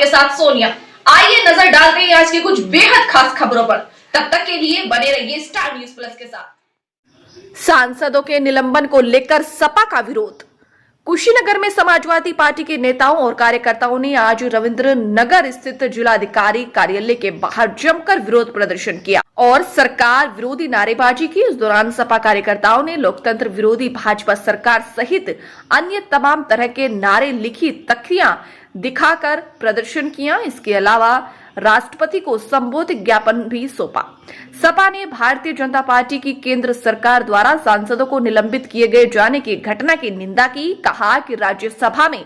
आपके साथ सोनिया। आइए नजर डालते हैं आज की कुछ बेहद खास खबरों पर। तब तक के लिए बने रहिए स्टार न्यूज प्लस के साथ। सांसदों के निलंबन को लेकर सपा का विरोध। कुशीनगर में समाजवादी पार्टी के नेताओं और कार्यकर्ताओं ने आज रविंद्र नगर स्थित जिलाधिकारी कार्यालय के बाहर जमकर विरोध प्रदर्शन किया और सरकार विरोधी नारेबाजी की। इस दौरान सपा कार्यकर्ताओं ने लोकतंत्र विरोधी भाजपा सरकार सहित अन्य तमाम तरह के नारे लिखी तख्तियां दिखाकर प्रदर्शन किया। इसके अलावा राष्ट्रपति को संबोधित ज्ञापन भी सौंपा। सपा ने भारतीय जनता पार्टी की केंद्र सरकार द्वारा सांसदों को निलंबित किए गए जाने की घटना की निंदा की। कहा कि राज्यसभा में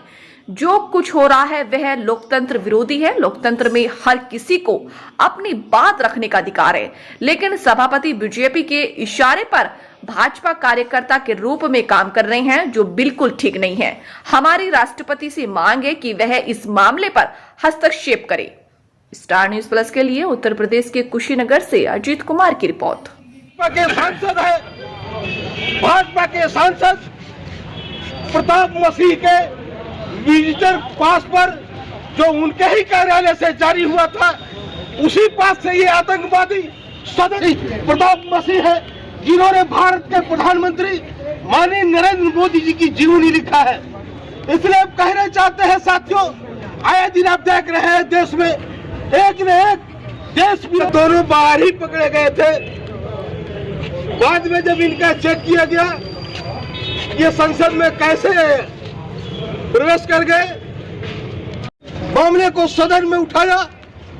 जो कुछ हो रहा है वह लोकतंत्र विरोधी है। लोकतंत्र में हर किसी को अपनी बात रखने का अधिकार है, लेकिन सभापति बीजेपी के इशारे पर भाजपा कार्यकर्ता के रूप में काम कर रहे हैं, जो बिल्कुल ठीक नहीं है। हमारी राष्ट्रपति से मांग है कि वह इस मामले पर हस्तक्षेप करे। स्टार न्यूज प्लस के लिए उत्तर प्रदेश के कुशीनगर से अजीत कुमार की रिपोर्ट। भाजपा के सांसद प्रताप मसीह के विजिटर पास पर जो उनके ही कार्यालय से जारी हुआ था, उसी पास से ये आतंकवादी सदस्य प्रताप मसीह है, जिन्होंने भारत के प्रधानमंत्री माननीय नरेंद्र मोदी जी की जीवनी लिखा है। इसलिए आप कहना चाहते हैं साथियों, आए दिन आप देख रहे हैं देश में एक न एक देश भी दोनों बाहर ही पकड़े गए थे। बाद में जब इनका चेक किया गया, ये संसद में कैसे प्रवेश कर गए, मामले को सदन में उठाया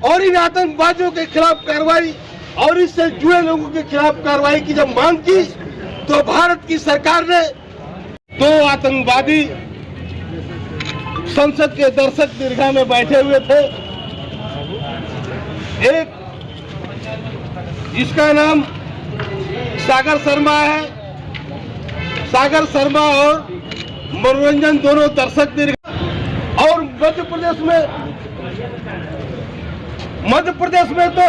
और इन आतंकवादियों के खिलाफ कार्रवाई और इससे जुड़े लोगों के खिलाफ कार्रवाई की जब मांग की, तो भारत की सरकार ने दो आतंकवादी संसद के दर्शक दीर्घा में बैठे हुए थे। एक जिसका नाम सागर शर्मा है, सागर शर्मा और मनोरंजन दोनों दर्शक दीर्घा। और मध्य प्रदेश में तो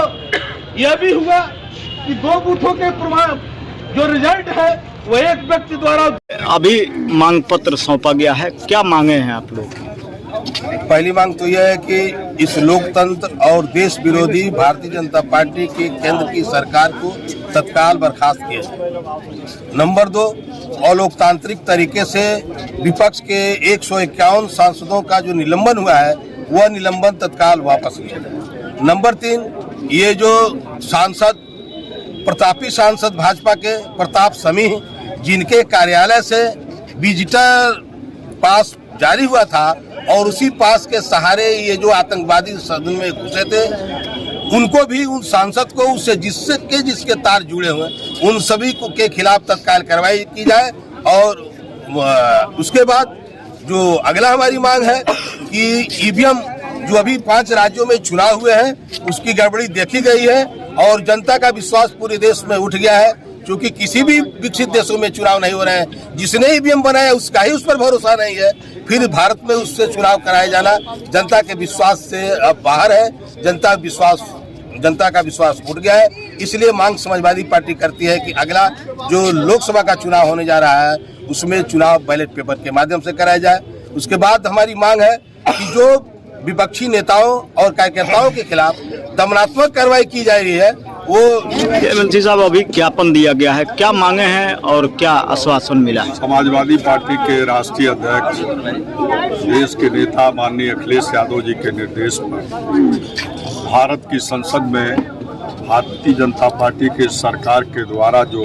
यह भी हुआ कि दो बूथों के प्रमाण जो रिजल्ट है वो एक व्यक्ति द्वारा अभी मांग पत्र सौंपा गया है। क्या मांगे हैं आप लोग? पहली मांग तो यह है कि इस लोकतंत्र और देश विरोधी भारतीय जनता पार्टी की केंद्र की सरकार को तत्काल बर्खास्त किया जाए। नंबर 2, अलोकतांत्रिक तरीके से विपक्ष के 151 सांसदों का जो निलंबन हुआ है वह निलंबन तत्काल वापस लिया जाए। नंबर 3, ये जो सांसद प्रतापी सांसद भाजपा के प्रताप समीह, जिनके कार्यालय से विजिटर पास जारी हुआ था और उसी पास के सहारे ये जो आतंकवादी सदन में घुसे थे, उनको भी, उन सांसद को, उससे जिसके तार जुड़े हुए उन सभी को के खिलाफ तत्काल कार्रवाई की जाए। और उसके बाद जो अगला हमारी मांग है कि ईवीएम जो अभी 5 राज्यों में चुनाव हुए हैं उसकी गड़बड़ी देखी गई है और जनता का विश्वास पूरे देश में उठ गया है, क्योंकि किसी भी विकसित देशों में चुनाव नहीं हो रहे हैं। जिसने ईवीएम बनाया उसका ही उस पर भरोसा नहीं है, फिर भारत में उससे चुनाव कराया जाना जनता के विश्वास से अब बाहर है। जनता का विश्वास उठ गया है। इसलिए मांग समाजवादी पार्टी करती है कि अगला जो लोकसभा का चुनाव होने जा रहा है उसमें चुनाव बैलेट पेपर के माध्यम से कराया जाए। उसके बाद हमारी मांग है कि जो विपक्षी नेताओं और कार्यकर्ताओं के खिलाफ दमनात्मक कार्रवाई की जा रही है वो। मंत्री साहब, अभी ज्ञापन दिया गया है, क्या मांगे हैं और क्या आश्वासन मिला है? समाजवादी पार्टी के राष्ट्रीय अध्यक्ष, देश के नेता माननीय अखिलेश यादव जी के निर्देश पर भारत की संसद में भारतीय जनता पार्टी के सरकार के द्वारा जो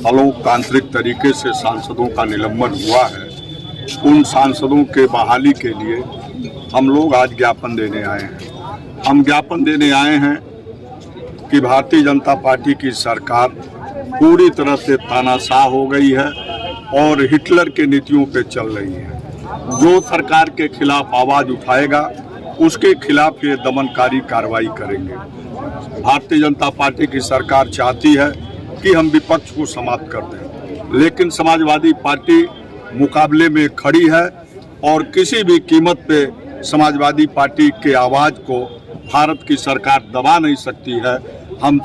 अलोकतांत्रिक तरीके से सांसदों का निलंबन हुआ है, उन सांसदों के बहाली के लिए हम लोग आज ज्ञापन देने आए हैं। हम ज्ञापन देने आए हैं कि भारतीय जनता पार्टी की सरकार पूरी तरह से तानाशाह हो गई है और हिटलर के नीतियों पे चल रही है। जो सरकार के खिलाफ आवाज उठाएगा उसके खिलाफ ये दमनकारी कार्रवाई करेंगे। भारतीय जनता पार्टी की सरकार चाहती है कि हम विपक्ष को समाप्त कर दें, लेकिन समाजवादी पार्टी मुकाबले में खड़ी है और किसी भी कीमत पे समाजवादी पार्टी के आवाज़ को भारत की सरकार दबा नहीं सकती है। हम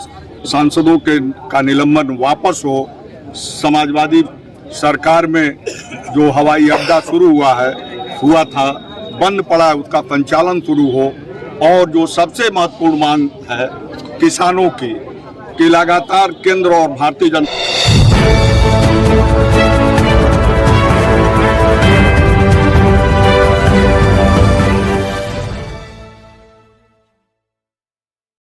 सांसदों का निलंबन वापस हो। समाजवादी सरकार में जो हवाई अड्डा शुरू हुआ था बंद पड़ा है उसका संचालन शुरू हो, और जो सबसे महत्वपूर्ण मांग है किसानों की कि लगातार केंद्र और भारतीय जनता